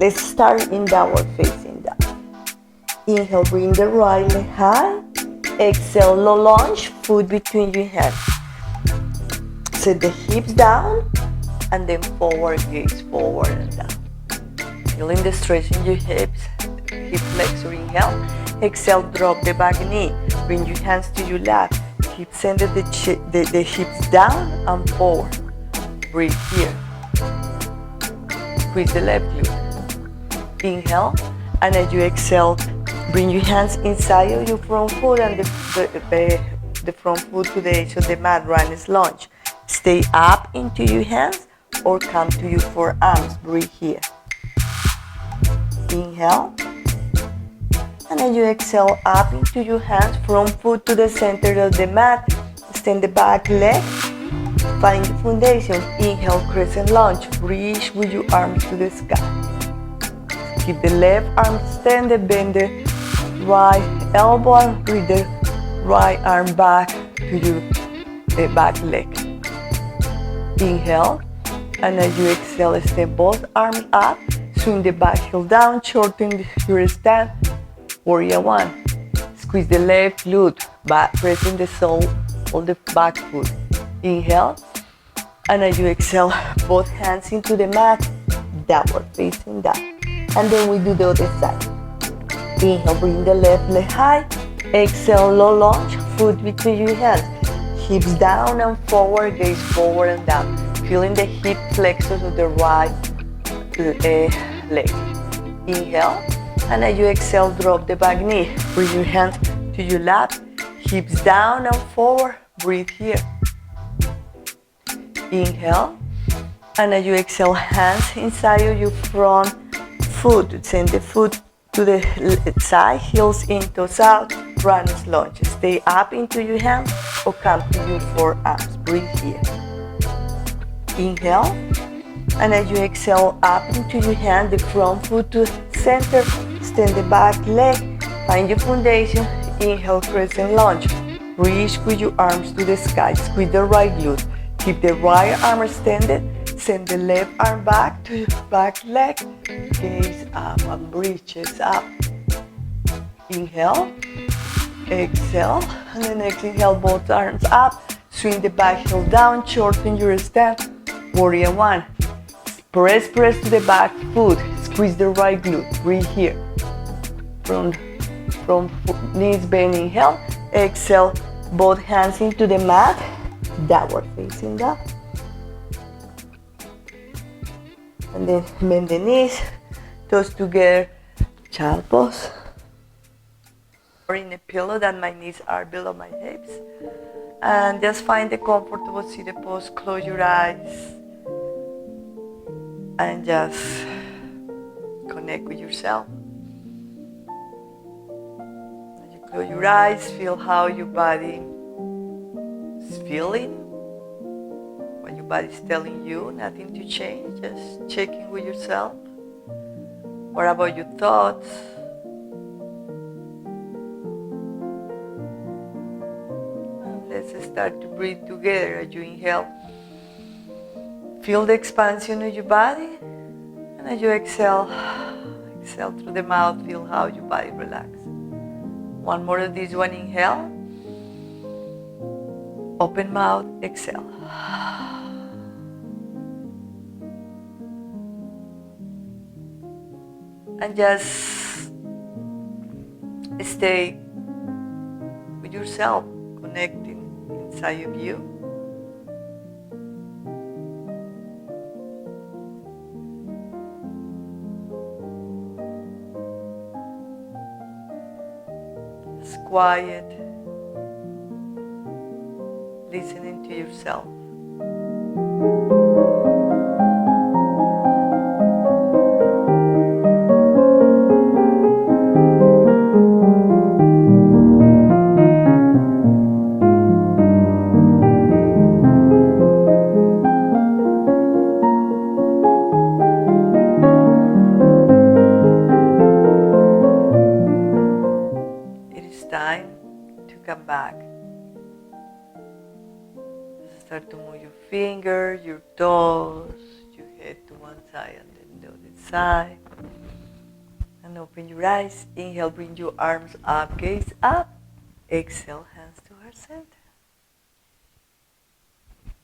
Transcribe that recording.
Let's start in downward facing dog. Inhale, bring the right leg high. Exhale, low lunge, foot between your hands. Set the hips down and then forward gaze, forward and down. Feeling the stretch in your hips. Hip flexor, inhale. Exhale, drop the back knee. Bring your hands to your lap. Keep sending the hips down and forward. Breathe here. Squeeze the left glute. Inhale, and as you exhale, bring your hands inside of your front foot and the front foot to the edge of the mat, runner's lunge. Stay up into your hands or come to your forearms. Breathe here. Inhale, and as you exhale, up into your hands, front foot to the center of the mat. Extend the back leg. Find the foundation. Inhale, crescent lunge. Reach with your arms to the sky. Keep the left arm extended. Bend the right elbow and bring the right arm back to your back leg. Inhale, and as you exhale, extend both arms up. Swing the back heel down. Shorten your stance. Warrior one. Squeeze the left glute. Back, pressing the sole of the back foot. Inhale, and as you exhale, both hands into the mat, downward facing dog. And then we do the other side. Inhale, bring the left leg high. Exhale, low lunge, foot between your hands. Hips down and forward, gaze forward and down. Feeling the hip flexors of the right leg. Inhale, and as you exhale, drop the back knee. Bring your hands to your lap. Hips down and forward. Breathe here. Inhale, and as you exhale, hands inside of your front foot. Send the foot to the side, heels in, toes out, runner's lunge. Stay up into your hands or come to your forearms. Breathe here. Inhale, and as you exhale, up into your hand, the front foot to center. Extend the back leg. Find your foundation. Inhale, crescent lunge. Reach with your arms to the sky. Squeeze the right glute. Keep the right arm extended. Send the left arm back to your back leg. Gaze up and reaches up. Inhale. Exhale. And then exhale, both arms up. Swing the back heel down. Shorten your stance. Warrior one. Press to the back foot. Squeeze the right glute. Breathe here. From knees bend, inhale. Exhale, both hands into the mat. Downward facing dog. And then bend the knees, toes together, child pose. Or in a pillow that my knees are below my hips. And just find the comfortable seated pose. Close your eyes. And just connect with yourself. As you close your eyes, feel how your body is feeling. What your body is telling you, nothing to change, just checking with yourself. What about your thoughts? And let's start to breathe together as you inhale. Feel the expansion of your body, and as you exhale, exhale through the mouth, feel how your body relaxes. One more of this one, inhale. Open mouth, exhale. And just stay with yourself, connecting inside of you. Just quiet, listening to yourself. Time to come back. Start to move your fingers, your toes, your head to one side and then the other side. and open your eyes. Inhale, bring your arms up, gaze up. Exhale, hands to heart center.